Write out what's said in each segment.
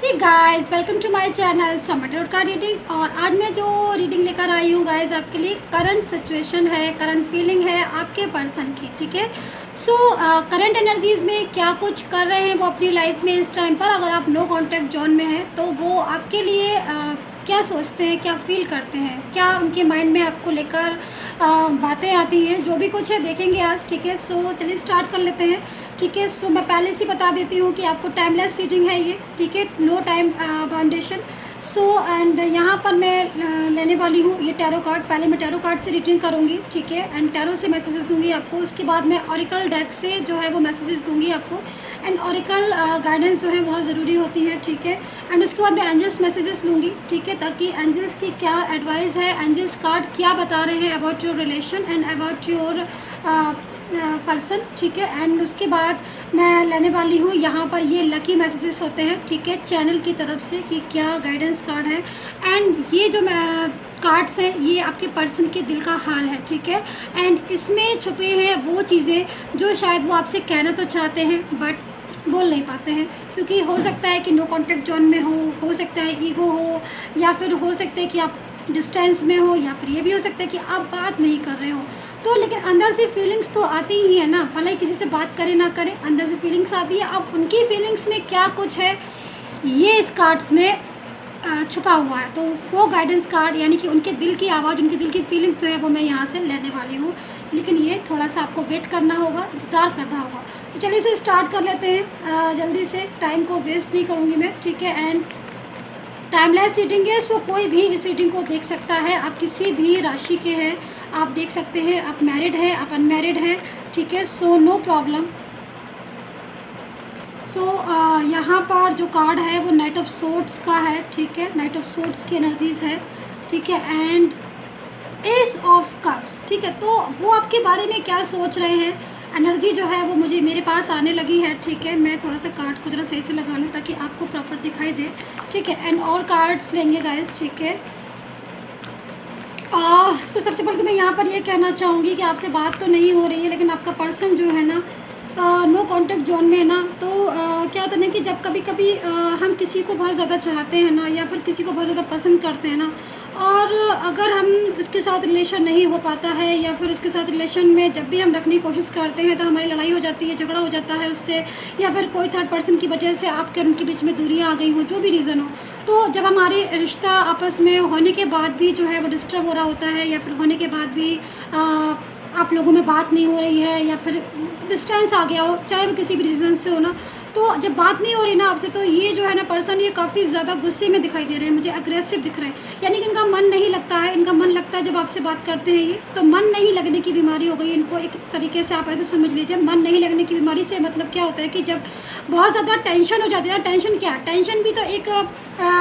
Hey guys, welcome to my channel Samar tarot card reading. और आज मैं जो रीडिंग लेकर आई हूँ गाइस आपके लिए, करंट सिचुएशन है, करंट फीलिंग है आपके पर्सन की। ठीक है, सो करंट एनर्जीज़ में क्या कुछ कर रहे हैं वो अपनी लाइफ में इस टाइम पर। अगर आप नो कॉन्टैक्ट जोन में हैं तो वो आपके लिए क्या सोचते हैं, क्या फील करते हैं, क्या उनके माइंड में आपको लेकर बातें आती हैं, जो भी कुछ है देखेंगे आज। ठीक है, सो चलिए स्टार्ट कर लेते हैं। ठीक है, सो मैं पहले से बता देती हूँ कि आपको टाइमलेस रीडिंग है ये। ठीक है, no time boundation. So and यहाँ पर मैं लेने वाली हूँ ये टैरो कार्ड। पहले मैं टैरो कार्ड से रीडिंग करूँगी। ठीक है, एंड टैरो से मैसेजेस दूँगी आपको। उसके बाद मैं ऑरिकल डेक से जो है वो मैसेजेस दूँगी आपको। एंड ऑरिकल गाइडेंस जो है बहुत ज़रूरी होती है। ठीक है, एंड उसके बाद मैं एंजल्स मैसेजेस लूँगी। ठीक है, ताकि एंजल्स की क्या एडवाइस है, एंजल्स कार्ड क्या बता रहे हैं about your relation and about your person. ठीक है, एंड उसके बाद मैं लेने वाली हूँ यहाँ पर ये लकी मैसेजेस होते हैं। ठीक है, चैनल की तरफ से कि क्या गाइडेंस कार्ड है। एंड ये जो कार्ड्स हैं ये आपके पर्सन के दिल का हाल है। ठीक है, एंड इसमें छुपे हैं वो चीज़ें जो शायद वो आपसे कहना तो चाहते हैं बट बोल नहीं पाते हैं, क्योंकि हो सकता है कि नो कॉन्टैक्ट जोन में हो सकता है ईगो हो, या फिर हो सकता है कि आप डिस्टेंस में हो, या फिर ये भी हो सकता है कि आप बात नहीं कर रहे हो। तो लेकिन अंदर से फीलिंग्स तो आती ही है ना, भले ही किसी से बात करें ना करें, अंदर से फीलिंग्स आती है। अब उनकी फीलिंग्स में क्या कुछ है ये इस कार्ड्स में छुपा हुआ है। तो वो गाइडेंस कार्ड यानी कि उनके दिल की आवाज़, उनके दिल की फीलिंग्स जो है वो मैं यहाँ से लेने वाली हूँ। लेकिन ये थोड़ा सा आपको वेट करना होगा, इंतज़ार करना होगा। तो चलिए इसे स्टार्ट कर लेते हैं जल्दी से, टाइम को वेस्ट नहीं करूँगी मैं। ठीक है, एंड टाइमलेस रीडिंग है, सो कोई भी इस रीडिंग को देख सकता है। आप किसी भी राशि के हैं आप देख सकते हैं, आप मैरिड हैं, आप अनमैरिड हैं। ठीक है, सो नो प्रॉब्लम। सो यहाँ पर जो कार्ड है वो नाइट ऑफ सोर्ड्स का है। ठीक है, नाइट ऑफ सोर्ड्स की एनर्जीज है। ठीक है, एंड एस ऑफ कप्स। ठीक है, तो वो आपके बारे में क्या सोच रहे हैं, एनर्जी जो है वो मुझे मेरे पास आने लगी है। ठीक है, मैं थोड़ा सा कार्ड को जरा सही से लगा लूँ ताकि आपको प्रॉपर दिखाई दे। ठीक है, एंड और कार्ड्स लेंगे गाइस। ठीक है, तो सबसे पहले तो मैं यहाँ पर ये कहना चाहूँगी कि आपसे बात तो नहीं हो रही है, लेकिन आपका पर्सन जो है ना नो कॉन्टैक्ट जोन में है ना। तो क्या होता है ना कि जब कभी कभी हम किसी को बहुत ज़्यादा चाहते हैं ना, या फिर किसी को बहुत ज़्यादा पसंद करते हैं ना, और अगर हम उसके साथ रिलेशन नहीं हो पाता है, या फिर उसके साथ रिलेशन में जब भी हम रखने की कोशिश करते हैं तो हमारी लड़ाई हो जाती है, झगड़ा हो जाता है उससे, या फिर कोई थर्ड पर्सन की वजह से आपके उनके बीच में दूरियाँ आ गई हो, जो भी रीज़न हो। तो जब हमारे रिश्ता आपस में होने के बाद भी जो है वो डिस्टर्ब हो रहा होता है, या फिर होने के बाद भी आप लोगों में बात नहीं हो रही है, या फिर डिस्टेंस आ गया हो, चाहे वो किसी भी रीज़न से हो ना, तो जब बात नहीं हो रही ना आपसे, तो ये जो है ना पर्सन ये काफ़ी ज़्यादा गुस्से में दिखाई दे रहे हैं मुझे, अग्रेसिव दिख रहे हैं। यानी कि इनका मन नहीं लगता है, इनका मन लगता है जब आपसे बात करते हैं ये, तो मन नहीं लगने की बीमारी हो गई इनको। एक तरीके से आप ऐसे समझ लीजिए, मन नहीं लगने की बीमारी से मतलब क्या होता है कि जब बहुत ज़्यादा टेंशन हो जाती है। टेंशन क्या, टेंशन भी तो एक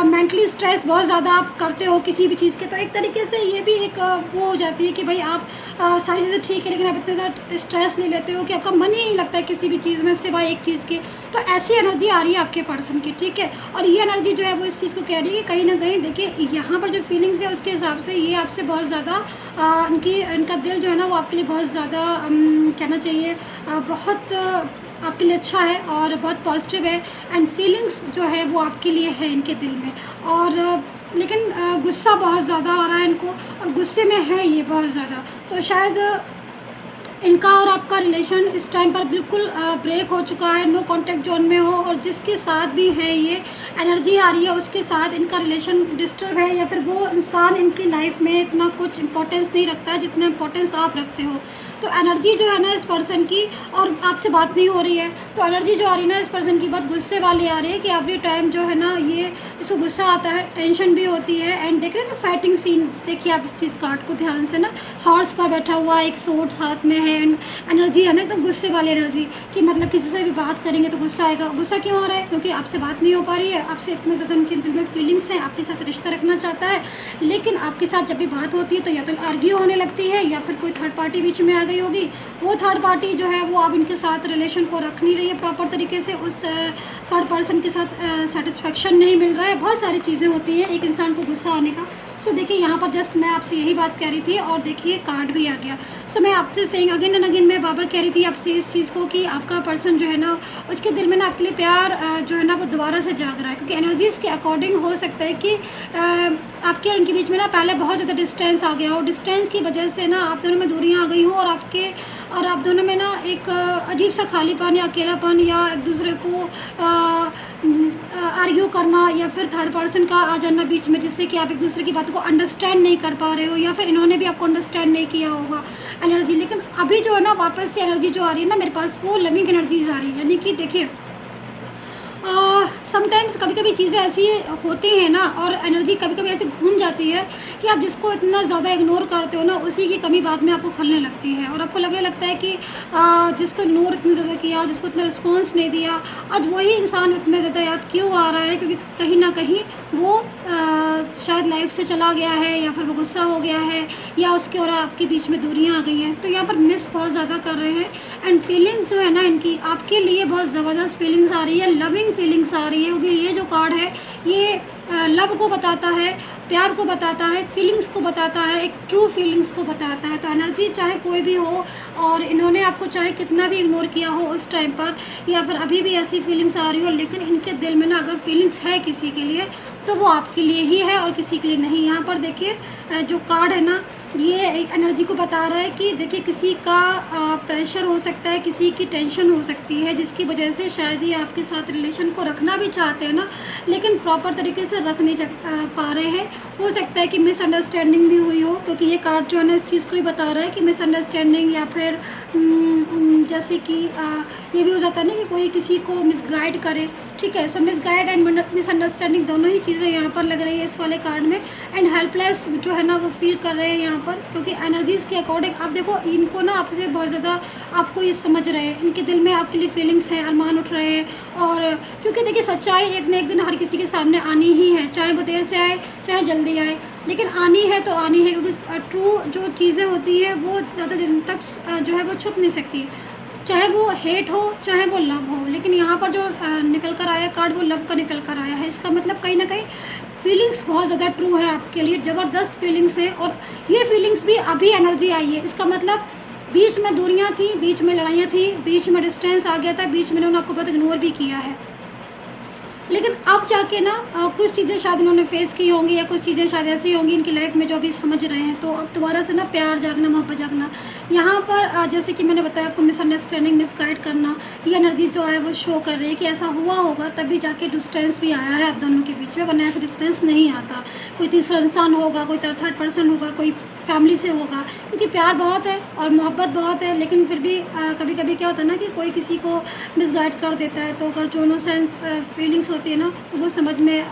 मेंटली स्ट्रेस बहुत ज़्यादा आप करते हो किसी भी चीज़ के, तो एक तरीके से ये भी एक वो हो जाती है कि भाई आप सारी चीज़ें ठीक है, लेकिन आप इतना ज़्यादा स्ट्रेस ले लेते हो कि आपका मन ही नहीं लगता है किसी भी चीज़ में सिवाय एक चीज़ के। तो ऐसी एनर्जी आ रही है आपके पर्सन की। ठीक है, और ये एनर्जी जो है वो इस चीज़ को कह रही है कि कहीं ना कहीं देखिए यहाँ पर जो फीलिंग्स है उसके हिसाब से ये आपसे बहुत ज़्यादा इनका दिल जो है ना वो आपके लिए बहुत ज़्यादा कहना चाहिए बहुत आपके लिए अच्छा है और बहुत पॉजिटिव है। एंड फीलिंग्स जो है वो आपके लिए है इनके दिल में, और लेकिन गुस्सा बहुत ज़्यादा आ रहा है इनको, और गुस्से में है ये बहुत ज़्यादा। तो शायद इनका और आपका रिलेशन इस टाइम पर बिल्कुल ब्रेक हो चुका है, नो कॉन्टैक्ट जोन में हो, और जिसके साथ भी है ये एनर्जी आ रही है उसके साथ इनका रिलेशन डिस्टर्ब है, या फिर वो इंसान इनकी लाइफ में इतना कुछ इंपॉर्टेंस नहीं रखता है जितना इंपॉर्टेंस आप रखते हो। तो एनर्जी जो है ना इस पर्सन की, और आपसे बात नहीं हो रही है, तो एनर्जी जो आ रही है ना इस पर्सन की बहुत गुस्से वाली आ रही है कि एवरी टाइम जो है ना ये इसको गुस्सा आता है, टेंशन भी होती है। एंड देख रहे हैं ना फाइटिंग सीन, देखिए आप इस चीज़ कार्ड को ध्यान से ना, हॉर्स पर बैठा हुआ एक सोर्ड्स हाथ में है, एंड एनर्जी है ना एकदम गुस्से वाली एनर्जी कि मतलब किसी से भी बात करेंगे तो गुस्सा आएगा। गुस्सा क्यों हो रहा है, क्योंकि आपसे बात नहीं हो पा रही है, आपसे इतने ज़्यादा उनके दिल में फीलिंग्स हैं, आपके साथ रिश्ता रखना चाहता है, लेकिन आपके साथ जब भी बात होती है तो या तो आर्ग्यू होने लगती है, या फिर कोई थर्ड पार्टी बीच में आ गई होगी। वो थर्ड पार्टी जो है वो अब इनके साथ रिलेशन को रख नहीं रही है प्रॉपर तरीके से, उस थर्ड पर्सन के साथ सेटिस्फेक्शन नहीं मिल रहा है, बहुत सारी चीज़ें होती हैं एक इंसान को गुस्सा आने का। सो देखिए यहाँ पर जस्ट मैं आपसे यही बात कह रही थी, और देखिए कार्ड भी आ गया। सो मैं आपसे सेइंग अगेन एंड अगेन मैं बार कह रही थी आपसे इस चीज़ को कि आपका पर्सन जो है ना उसके दिल में ना आपके लिए प्यार जो है ना वो दोबारा से जाग रहा है, क्योंकि एनर्जीज़ के अकॉर्डिंग हो सकता है कि आपके उनके बीच में ना पहले बहुत ज़्यादा डिस्टेंस आ गया हो, डिस्टेंस की वजह से ना आप दोनों में दूरियां आ गई हो और आप दोनों में ना एक अजीब सा खालीपन या अकेलापन या एक दूसरे को आर्ग्यू करना या फिर थर्ड पर्सन का आ जाना बीच में, जिससे कि आप एक दूसरे की बातों को अंडरस्टैंड नहीं कर पा रहे हो या फिर इन्होंने भी आपको अंडरस्टैंड नहीं किया होगा एनर्जी। लेकिन अभी जो है ना वापस से एनर्जी जो आ रही है ना मेरे पास वो लविंग एनर्जीज आ रही है। यानी कि देखिए समटाइम्स कभी कभी चीज़ें ऐसी होती हैं ना और एनर्जी कभी कभी ऐसे घूम जाती है कि आप जिसको इतना ज़्यादा इग्नोर करते हो ना उसी की कमी बाद में आपको खलने लगती है और आपको लगने लगता है कि जिसको इग्नोर इतना ज़्यादा किया, जिसको इतना रिस्पॉन्स नहीं दिया, आज वही इंसान इतना ज़्यादा याद क्यों आ रहा है, क्योंकि कहीं ना कहीं वो शायद लाइफ से चला गया है या फिर वो गुस्सा हो गया है या उसके और आपके बीच में दूरियां आ गई हैं। तो यहाँ पर मिस बहुत ज़्यादा कर रहे हैं एंड फीलिंग्स जो है ना इनकी आपके लिए बहुत ज़बरदस्त फीलिंग्स आ रही है, लविंग फीलिंग्स आ रही है, क्योंकि ये जो कार्ड है ये लव को बताता है, प्यार को बताता है, फीलिंग्स को बताता है, एक ट्रू फीलिंग्स को बताता है। तो एनर्जी चाहे कोई भी हो और इन्होंने आपको चाहे कितना भी इग्नोर किया हो उस टाइम पर या फिर अभी भी ऐसी फीलिंग्स आ रही हो, लेकिन इनके दिल में ना अगर फीलिंग्स है किसी के लिए तो वो आपके लिए ही है और किसी के लिए नहीं। यहाँ पर देखिए जो कार्ड है ना ये एनर्जी को बता रहा है कि देखिए किसी का प्रेशर हो सकता है, किसी की टेंशन हो सकती है जिसकी वजह से शायद ही आपके साथ रिलेशन को रखना भी चाहते हैं ना, लेकिन प्रॉपर तरीके से रख नहीं पा रहे हैं। हो सकता है कि मिसअंडरस्टैंडिंग भी हुई हो, क्योंकि ये कार्ड जो है ना इस चीज़ को ही बता रहा है कि मिसअंडरस्टैंडिंग या फिर जैसे कि ये भी हो जाता है ना कि कोई किसी को मिसगाइड करे, ठीक है। सो मिसगाइड एंड मिसअंडरस्टैंडिंग दोनों ही चीज़ें यहाँ पर लग रही है इस वाले कार्ड में एंड हेल्पलेस जो है ना वो फील कर रहे हैं यहाँ पर, क्योंकि एनर्जीज़ के अकॉर्डिंग आप देखो इनको ना आपसे बहुत ज़्यादा आपको ये समझ रहे हैं, इनके दिल में आपके लिए फीलिंग्स हैं, अरमान उठ रहे हैं। और क्योंकि देखिए सच्चाई एक न एक दिन हर किसी के सामने आनी ही है, चाहे वो देर से आए चाहे जल्दी आए, लेकिन आनी है तो आनी है, क्योंकि ट्रू जो चीज़ें होती है वो ज़्यादा दिन तक जो है वो छुप नहीं सकती, चाहे वो हेट हो चाहे वो लव हो। लेकिन यहाँ पर जो निकल कर आया कार्ड वो लव का निकल कर आया है। इसका मतलब कहीं ना कहीं फीलिंग्स बहुत ज़्यादा ट्रू है आपके लिए, ज़बरदस्त फीलिंग्स है और ये फीलिंग्स भी अभी एनर्जी आई है। इसका मतलब बीच में दूरियां थी, बीच में लड़ाइयाँ थी, बीच में डिस्टेंस आ गया था, बीच में उन्होंने आपको बहुत इग्नोर भी किया है, लेकिन अब जाके ना कुछ चीज़ें शायद इन्होंने फेस की होंगी या कुछ चीज़ें शायद ऐसी होंगी इनकी लाइफ में जो अभी समझ रहे हैं, तो अब दोबारा से ना प्यार जागना, मोहब्बत जागना। यहाँ पर जैसे कि मैंने बताया आपको मिसअंडरस्टैंडिंग, मिसगाइड करना, ये एनर्जी जो है वो शो कर रही है कि ऐसा हुआ होगा तभी जाके डिस्टेंस भी आया है आप दोनों के बीच में, वरना ऐसा डिस्टेंस नहीं आता। कोई तीसरा इंसान होगा, कोई थर्ड पर्सन होगा, कोई फैमिली से होगा, क्योंकि प्यार बहुत है और मोहब्बत बहुत है, लेकिन फिर भी कभी कभी क्या होता है ना कि कोई किसी को मिसगाइड कर देता है, तो अगर जो इनोसेंस फीलिंग्स होती है ना तो वो समझ में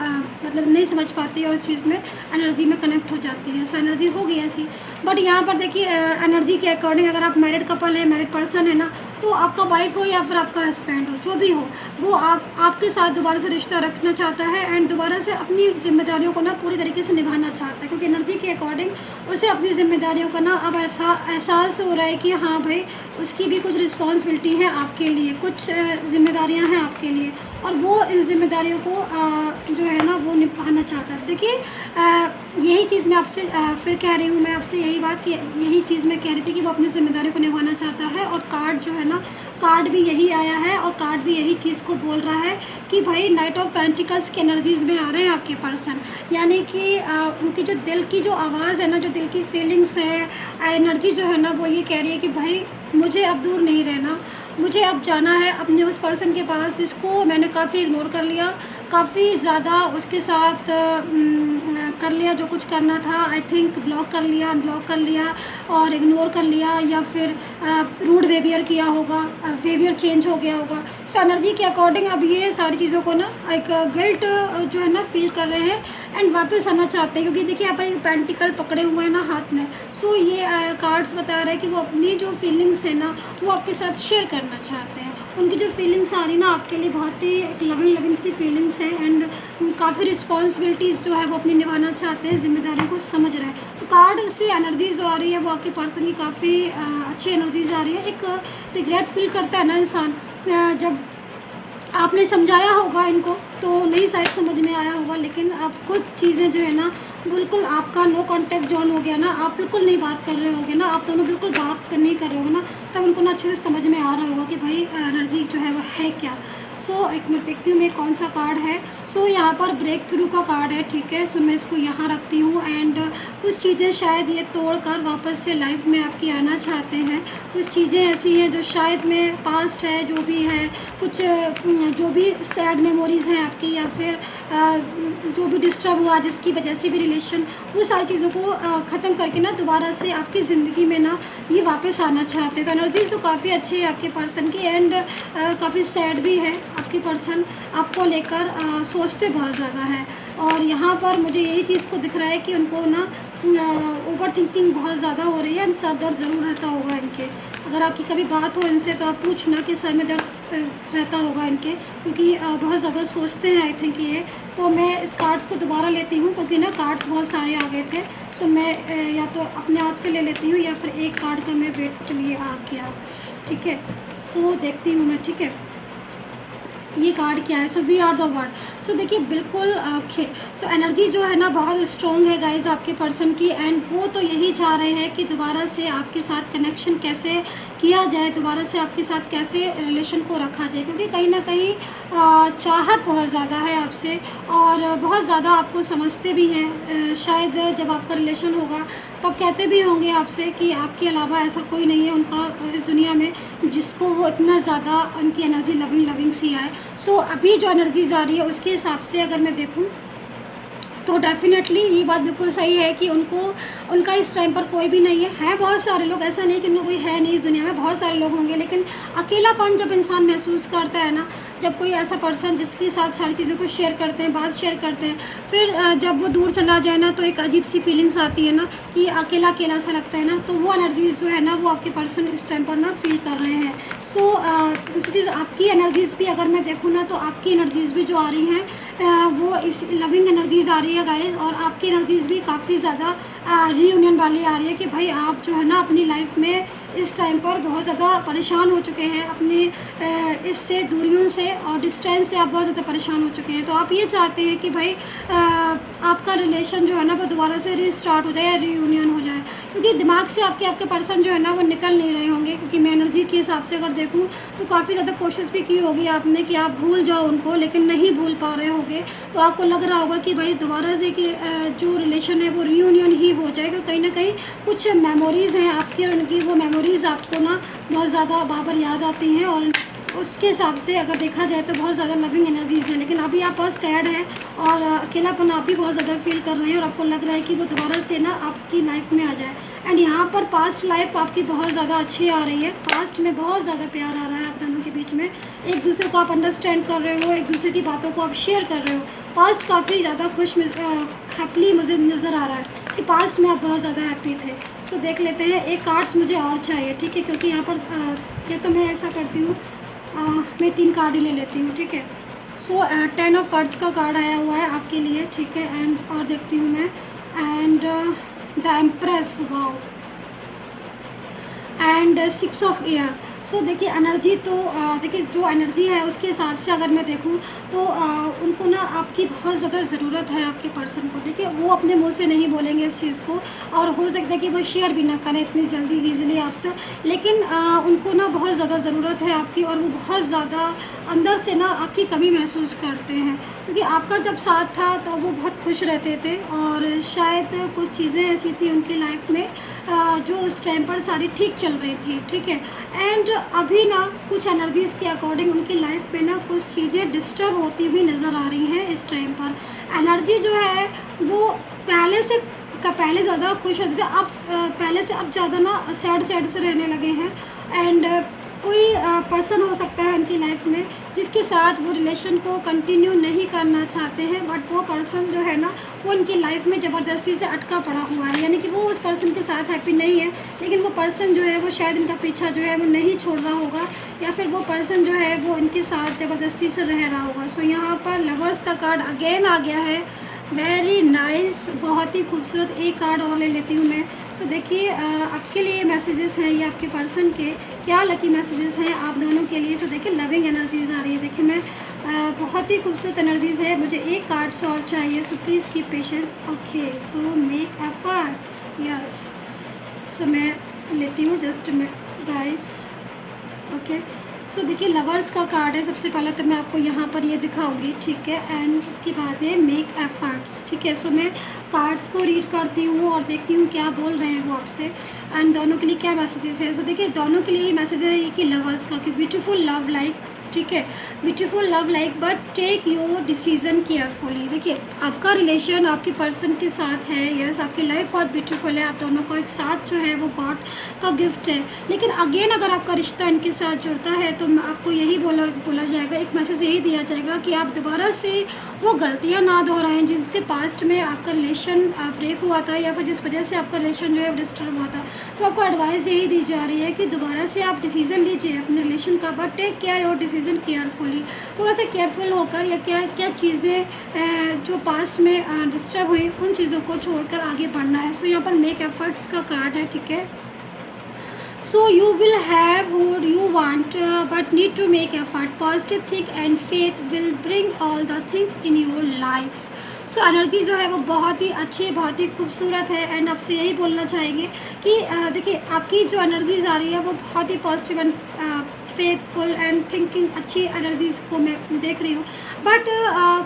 मतलब नहीं समझ पाती है और इस चीज़ में एनर्जी में कनेक्ट हो जाती है। सो एनर्जी होगी ऐसी। बट यहाँ पर देखिए एनर्जी के अकॉर्डिंग अगर आप मैरिड कपल है, मैरिड पर्सन है ना, तो आपका वाइफ हो या फिर आपका हस्बैंड हो, जो भी हो, वो आपके साथ दोबारा से रिश्ता रखना चाहता है एंड दोबारा से अपनी जिम्मेदारियों को ना पूरी तरीके से निभाना चाहता है, क्योंकि एनर्जी के अकॉर्डिंग उसे अपनी जिम्मेदारियों का ना अब ऐसा एहसास हो रहा है कि हाँ भाई उसकी भी कुछ रिस्पॉन्सिबिलिटी है आपके लिए, कुछ जिम्मेदारियाँ हैं आपके लिए और वो इन जिम्मेदारियों को जो है ना वो निभाना चाहता है। देखिए यही चीज़ मैं आपसे फिर कह रही हूँ, मैं आपसे यही बात कि यही चीज़ मैं कह रही थी कि वो अपनी जिम्मेदारियों को निभाना चाहता है और कार्ड जो है ना कार्ड भी यही आया है और कार्ड भी यही चीज़ को बोल रहा है कि भाई नाइट ऑफ पेंटिकल्स की एनर्जीज में आ रहे हैं आपके पर्सन, यानी कि उनकी जो दिल की जो आवाज़ है ना, जो दिल की फीलिंग्स है, एनर्जी जो है ना वो ये कह रही है कि भाई मुझे अब दूर नहीं रहना, मुझे अब जाना है अपने उस पर्सन के पास जिसको मैंने काफ़ी इग्नोर कर लिया, काफ़ी ज़्यादा उसके साथ कर लिया जो कुछ करना था, आई थिंक ब्लॉक कर लिया, अनब्लॉक कर लिया और इग्नोर कर लिया या फिर रूड बिहेवियर किया होगा, बिहेवियर चेंज हो गया होगा। सो एनर्जी के अकॉर्डिंग अब ये सारी चीज़ों को ना एक गिल्ट जो है ना फील कर रहे हैं एंड वापस आना चाहते हैं, क्योंकि देखिए यहाँ पर पेंटिकल पकड़े हुए हैं ना हाथ में। सो ये कार्ड्स बता रहे हैं कि वो अपनी जो फीलिंग्स है ना वो आपके साथ शेयर करना चाहते हैं। उनकी जो फीलिंग्स आ रही ना आपके लिए बहुत ही एक लविंग सी फीलिंग्स है एंड काफ़ी रिस्पॉन्सिबिलिटीज़ जो है वो अपनी निभाना चाहते हैं, जिम्मेदारियों को समझ रहे हैं। तो कार्ड से एनर्जीज जो आ रही है वो आपके पर्सन की काफ़ी अच्छी एनर्जीज आ रही है। एक रिग्रेट फील करता है ना इंसान जब आपने समझाया होगा इनको तो नहीं शायद समझ में आया होगा, लेकिन अब कुछ चीज़ें जो है ना बिल्कुल आपका नो कांटेक्ट जोन हो गया ना, आप बिल्कुल नहीं बात कर रहे होगे ना, आप दोनों बिल्कुल बात नहीं कर रहे होगे ना, तब उनको ना अच्छे से समझ में आ रहा होगा कि भाई एनर्जी जो है वो है क्या। सो एक मिनट देखती हूँ मैं कौन सा कार्ड है। सो यहाँ पर ब्रेक थ्रू का कार्ड है, ठीक है। सो मैं इसको यहाँ रखती हूँ एंड कुछ चीज़ें शायद ये तोड़कर वापस से लाइफ में आपकी आना चाहते हैं। कुछ चीज़ें ऐसी हैं जो शायद में पास्ट है, जो भी है, कुछ जो भी सैड मेमोरीज़ हैं आपकी, या फिर जो भी डिस्टर्ब हुआ जिसकी वजह से भी रिलेशन, वो सारी चीज़ों को ख़त्म करके ना दोबारा से आपकी ज़िंदगी में ना ये वापस आना चाहते हैं। तो एनर्जी तो काफ़ी अच्छी है आपके पर्सन की एंड काफ़ी सैड भी है आपकी पर्सन, आपको लेकर सोचते बहुत ज़्यादा है। और यहाँ पर मुझे यही चीज़ को दिख रहा है कि उनको ना ओवर थिंकिंग बहुत ज़्यादा हो रही है एंड सर दर्द ज़रूर रहता होगा इनके। अगर आपकी कभी बात हो इनसे तो आप पूछना कि सर में दर्द रहता होगा इनके, क्योंकि बहुत ज़्यादा सोचते हैं आई थिंक ये। तो मैं इस कार्ड्स को दोबारा लेती हूँ क्योंकि ना कार्ड्स बहुत सारे आ गए थे। सो मैं या तो अपने आप से ले लेती हूँ या फिर एक कार्ड का मैं वेट चलिए आ गया, ठीक है। सो देखती हूँ मैं, ठीक है। ये कार्ड क्या है? So we are the word. So देखिए बिल्कुल सो एनर्जी जो है ना बहुत स्ट्रॉन्ग है गाइज आपके पर्सन की एंड वो तो यही चाह रहे हैं कि दोबारा से आपके साथ कनेक्शन कैसे किया जाए, दोबारा से आपके साथ कैसे रिलेशन को रखा जाए, क्योंकि कहीं ना कहीं चाहत बहुत ज़्यादा है आपसे और बहुत ज़्यादा आपको समझते भी हैं। शायद जब आपका रिलेशन होगा तब कहते भी होंगे आपसे कि आपके अलावा ऐसा कोई नहीं है उनका इस दुनिया में जिसको वो इतना ज़्यादा उनकी एनर्जी लविंग सी आए। सो अभी जो एनर्जीज आ रही है उसके हिसाब से अगर मैं देखूं तो डेफिनेटली ये बात बिल्कुल सही है कि उनका इस टाइम पर कोई भी नहीं है बहुत सारे लोग, ऐसा नहीं कि उनका कोई है नहीं इस दुनिया में, बहुत सारे लोग होंगे, लेकिन अकेलापन जब इंसान महसूस करता है ना, जब कोई ऐसा पर्सन जिसके साथ सारी चीज़ों को शेयर करते हैं, बात शेयर करते हैं, फिर जब वो दूर चला जाए ना तो एक अजीब सी फीलिंग्स आती है ना कि अकेला अकेला सा लगता है ना, तो वो एनर्जीज जो है ना वो आपके पर्सन इस टाइम पर ना फील कर रहे हैं। सो दूसरी चीज़ आपकी एनर्जीज़ भी अगर मैं देखूँ ना तो आपकी एनर्जीज़ भी जो आ रही हैं वो इस लविंग एनर्जीज़ आ रही है गाइस, और आपकी एनर्जीज़ भी काफ़ी ज़्यादा रीयूनियन वाली आ रही है कि भाई आप जो है ना अपनी लाइफ में इस टाइम पर बहुत ज़्यादा परेशान हो चुके हैं, अपने इससे दूरियों से और डिस्टेंस से आप बहुत ज़्यादा परेशान हो चुके हैं। तो आप ये चाहते हैं कि भाई आपका रिलेशन जो है ना वो दोबारा से रीस्टार्ट हो जाए या रीयूनियन हो जाए, क्योंकि दिमाग से आपके पर्सन जो है ना वो निकल नहीं रहे होंगे। क्योंकि मैं एनर्जी के हिसाब से अगर देखूँ तो काफ़ी ज़्यादा कोशिश भी की होगी आपने कि आप भूल जाओ उनको, लेकिन नहीं भूल पा रहे होंगे। तो आपको लग रहा होगा कि भाई दोबारा से कि जो रिलेशन है वो रीयूनियन ही हो जाएगा। कहीं ना कहीं कुछ मेमोरीज़ हैं आपकी और उनकी, वो मेमोरीज़ आपको ना बहुत ज़्यादा बार याद आती हैं और उसके हिसाब से अगर देखा जाए तो बहुत ज़्यादा लविंग एनर्जीज़ हैं। लेकिन अभी आप बहुत सैड हैं और अकेलापन आप भी बहुत ज़्यादा फील कर रहे हैं और आपको लग रहा है कि वो दोबारा से ना आपकी लाइफ में आ जाए। एंड यहाँ पर पास्ट लाइफ आपकी बहुत ज़्यादा अच्छी आ रही है, पास्ट में बहुत ज़्यादा प्यार आ रहा है आप दोनों के बीच में, एक दूसरे को आप अंडरस्टैंड कर रहे हो, एक दूसरे की बातों को आप शेयर कर रहे हो। पास्ट काफ़ी ज़्यादा हैप्पीली मुझे नज़र आ रहा है कि पास्ट में आप बहुत ज़्यादा हैप्पी थे। सो देख लेते हैं, एक कार्ड्स मुझे और चाहिए, ठीक है, क्योंकि यहाँ पर या तो मैं ऐसा करती हूँ मैं 3 कार्ड ही ले लेती हूँ, ठीक है। सो 10 ऑफ अर्थ का कार्ड आया हुआ है आपके लिए, ठीक है। एंड और देखती हूँ मैं and the empress, wow, and 6 of air. So देखिए एनर्जी तो देखिए जो एनर्जी है उसके हिसाब से अगर मैं देखूँ तो उनको ना आपकी बहुत ज़्यादा ज़रूरत है आपके पर्सन को। देखिए वो अपने मुंह से नहीं बोलेंगे इस चीज़ को और हो सकता है कि वो शेयर भी ना करें इतनी जल्दी ईजिली आपसे, लेकिन उनको ना बहुत ज़्यादा ज़रूरत है आपकी और वो बहुत ज़्यादा अंदर से ना आपकी कमी महसूस करते हैं, क्योंकि आपका जब साथ था तो वो बहुत खुश रहते थे और शायद कुछ चीज़ें ऐसी थी उनकी लाइफ में जो उस टाइम पर सारी ठीक चल रही थी, ठीक है। एंड अभी ना कुछ एनर्जीज़ के अकॉर्डिंग उनकी लाइफ में ना कुछ चीज़ें डिस्टर्ब होती हुई नज़र आ रही हैं इस टाइम पर। एनर्जी जो है वो पहले ज़्यादा खुश होते थे, अब पहले से अब ज़्यादा ना सैड से रहने लगे हैं। एंड कोई पर्सन हो सकता है उनकी लाइफ में जिसके साथ वो रिलेशन को कंटिन्यू नहीं करना चाहते हैं, बट वो पर्सन जो है ना वो उनकी लाइफ में ज़बरदस्ती से अटका पड़ा हुआ है, यानी कि वो उस पर्सन के साथ हैप्पी नहीं है, लेकिन वो पर्सन जो है वो शायद इनका पीछा जो है वो नहीं छोड़ रहा होगा, या फिर वो पर्सन जो है वो इनके साथ ज़बरदस्ती से रह रहा होगा। सो यहाँ पर लवर्स का कार्ड अगेन आ गया है वेरी नाइस, बहुत ही खूबसूरत। एक कार्ड और ले लेती हूँ मैं। सो देखिए आपके लिए मैसेजेस हैं, ये आपके पर्सन के क्या लकी मैसेजेस हैं आप दोनों के लिए। सो देखिए लविंग एनर्जीज आ रही है। देखिए मैं बहुत ही खूबसूरत एनर्जीज है। मुझे एक कार्ड्स और चाहिए। So please keep patience. Okay, so make efforts, yes. So मैं लेती हूँ जस्ट गाइस। ओके, सो देखिए लवर्स का कार्ड है। सबसे पहले तो मैं आपको यहाँ पर ये दिखाऊंगी, ठीक है, एंड उसके बाद है मेक एफर्ट्स, ठीक है। सो मैं कार्ड्स को रीड करती हूँ और देखती हूँ क्या बोल रहे हैं वो आपसे, एंड दोनों के लिए क्या मैसेजेस है। सो देखिए दोनों के लिए ही मैसेज है कि लवर्स का, कि ब्यूटीफुल लव लाइक, ठीक है, beautiful love life, but take your decision carefully. देखिए आपका रिलेशन आपके पर्सन के साथ है, यस, आपकी लाइफ बहुत ब्यूटीफुल है, आप दोनों को एक साथ जो है वो गॉड का गिफ्ट है। लेकिन अगेन अगर आपका रिश्ता इनके साथ जुड़ता है तो आपको यही बोला जाएगा, एक मैसेज यही दिया जाएगा कि आप दोबारा से वो गलतियाँ ना दोहराएं जिनसे पास्ट में आपका रिलेशन ब्रेक हुआ था, या फिर जिस वजह से आपका रिलेशन जो है डिस्टर्ब हुआ था। तो आपको एडवाइस यही दी जा रही है कि दोबारा से आप डिसीज़न लीजिए अपने रिलेशन का, but take care your decision carefully. थोड़ा सा केयरफुल होकर, या क्या क्या चीज़ें जो पास्ट में डिस्टर्ब हुई उन चीज़ों को छोड़कर आगे बढ़ना है। सो यहाँ पर मेक एफर्ट्स का कार्ड है, ठीक है। So you will have what you want, but need to make effort. Positive think and faith will bring all the things in your life. So energy जो है वो बहुत ही अच्छी, बहुत ही खूबसूरत है, एंड आपसे यही बोलना चाहेंगे कि देखिए आपकी जो एनर्जीज आ रही है वो बहुत ही positive and faithful and thinking अच्छी एनर्जीज को मैं देख रही हूँ। बट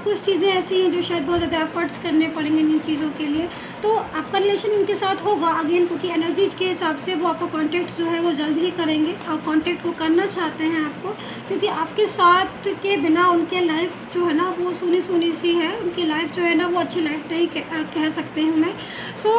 कुछ चीज़ें ऐसी हैं जो शायद बहुत ज़्यादा एफर्ट्स करने पड़ेंगे इन चीज़ों के लिए। तो आपका रिलेशन उनके साथ होगा अगेन, क्योंकि एनर्जीज के हिसाब से वो आपका कॉन्टैक्ट जो है वो जल्द ही करेंगे, और कॉन्टैक्ट वो करना चाहते हैं आपको, क्योंकि आपके साथ के बिना उनके लाइफ जो है ना वो सूनी सूनी सी है। उनकी लाइफ जो है ना वो अच्छी लाइफ नहीं कह सकते हैं मैं। सो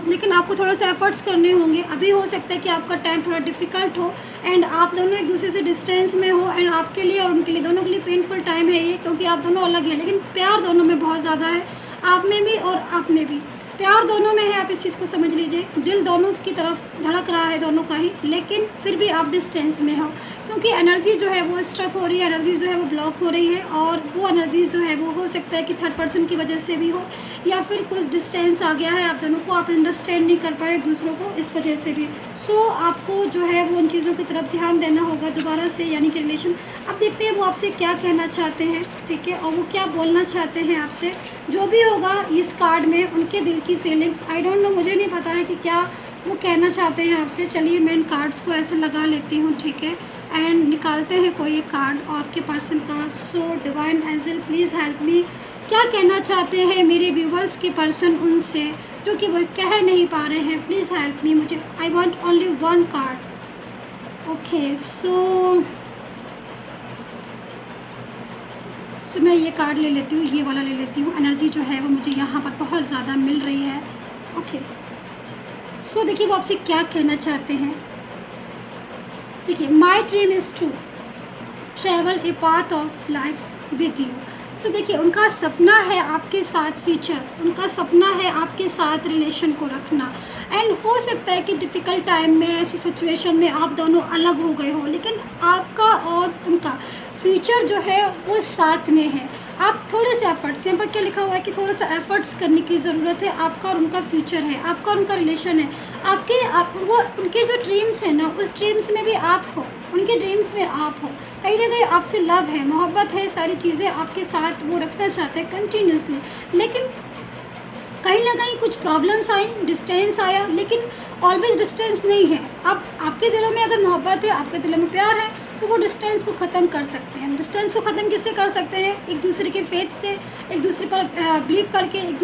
लेकिन आपको थोड़ा सा एफर्ट्स करने होंगे। अभी हो सकता है कि आपका टाइम थोड़ा डिफ़िकल्ट हो, एंड आप दोनों एक दूसरे से डिस्टेंस में हो, एंड आपके लिए और उनके लिए, दोनों के लिए पेनफुल टाइम है ये, क्योंकि आप दोनों अलग हैं, लेकिन प्यार दोनों में बहुत ज़्यादा है, आप में भी और आप में भी प्यार दोनों में है। आप इस चीज़ को समझ लीजिए, दिल दोनों की तरफ धड़क रहा है दोनों का ही, लेकिन फिर भी आप डिस्टेंस में हो, क्योंकि एनर्जी जो है वो स्ट्रक हो रही है, एनर्जी जो है वो ब्लॉक हो रही है, और वो एनर्जी जो है वो हो सकता है कि थर्ड पर्सन की वजह से भी हो, या फिर कुछ डिस्टेंस आ गया है आप दोनों को, आप अंडरस्टैंड नहीं कर पाए एक दूसरों को, इस वजह से भी। सो आपको जो है वो उन चीज़ों की तरफ ध्यान देना होगा दोबारा से, यानी कि रिलेशन। अब देखते हैं वो आपसे क्या कहना चाहते हैं, ठीक है, और वो क्या बोलना चाहते हैं आपसे। जो भी होगा इस कार्ड में उनके दिल की फीलिंग्स, आई डोंट नो, मुझे नहीं पता है कि क्या वो कहना चाहते हैं आपसे। चलिए मैं इन कार्ड्स को ऐसे लगा लेती हूँ, ठीक है, एंड निकालते हैं कोई एक कार्ड और आपके पर्सन का। So divine angel please help मी, क्या कहना चाहते हैं मेरे व्यूवर्स के पर्सन उनसे जो कि वो कह नहीं पा रहे हैं। प्लीज़ हेल्प मी, मुझे I want only one card. Okay, so मैं ये कार्ड ले लेती हूँ, ये वाला ले लेती हूँ। एनर्जी जो है वो मुझे यहाँ पर बहुत ज़्यादा मिल रही है। ओके, सो देखिए वो आपसे क्या कहना चाहते हैं। देखिए, my dream is to travel a path of life with you. So देखिए उनका सपना है आपके साथ फ्यूचर, उनका सपना है आपके साथ रिलेशन को रखना, एंड हो सकता है कि डिफ़िकल्ट टाइम में, ऐसी सिचुएशन में आप दोनों अलग हो गए हो, लेकिन आपका और उनका फ्यूचर जो है वो साथ में है। आप थोड़े से एफर्ट्स, यहाँ पर क्या लिखा हुआ है कि थोड़ा सा एफर्ट्स करने की ज़रूरत है। आपका और उनका फ्यूचर है, आपका और उनका रिलेशन है, वो उनके जो ड्रीम्स हैं ना, उस ड्रीम्स में भी आप हो, उनके ड्रीम्स में आप हो। कहीं ना कहीं आपसे लव है, मोहब्बत है, सारी चीज़ें आपके साथ वो रखना चाहते हैं कंटिन्यूसली, लेकिन कहीं ना कहीं कुछ प्रॉब्लम्स आई, डिस्टेंस आया, लेकिन ऑलवेज डिस्टेंस नहीं है। अब आपके दिलों में अगर मोहब्बत है, आपके दिलों में प्यार है, तो वो डिस्टेंस को ख़त्म कर सकते हैं। डिस्टेंस को ख़त्म किससे कर सकते हैं? एक दूसरे के फेथ से, एक दूसरे पर बिलीव करके, एक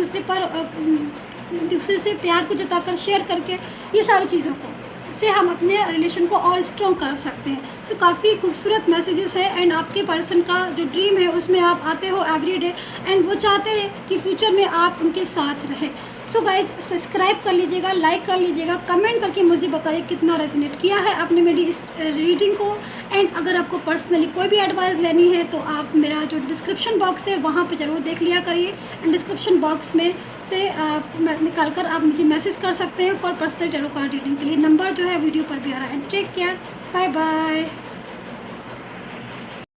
दूसरे से प्यार को जताकर, शेयर करके, ये सारी चीज़ों को से हम अपने रिलेशन को और स्ट्रॉन्ग कर सकते हैं। सो काफ़ी खूबसूरत मैसेजेस है, एंड आपके पर्सन का जो ड्रीम है उसमें आप आते हो एवरी डे, एंड वो चाहते हैं कि फ्यूचर में आप उनके साथ रहें। सो गाइज सब्सक्राइब कर लीजिएगा, लाइक कर लीजिएगा, कमेंट करके मुझे बताइए कितना रेजोनेट किया है आपने मेरी इस रीडिंग को। एंड अगर आपको पर्सनली कोई भी एडवाइस लेनी है तो आप मेरा जो डिस्क्रिप्शन बॉक्स है वहाँ पे ज़रूर देख लिया करिए, एंड डिस्क्रिप्शन बॉक्स में से निकाल कर आप मुझे मैसेज कर सकते हैं for personal tarot card reading के लिए। नंबर जो है वीडियो पर भी आ रहा है। Take care, bye bye.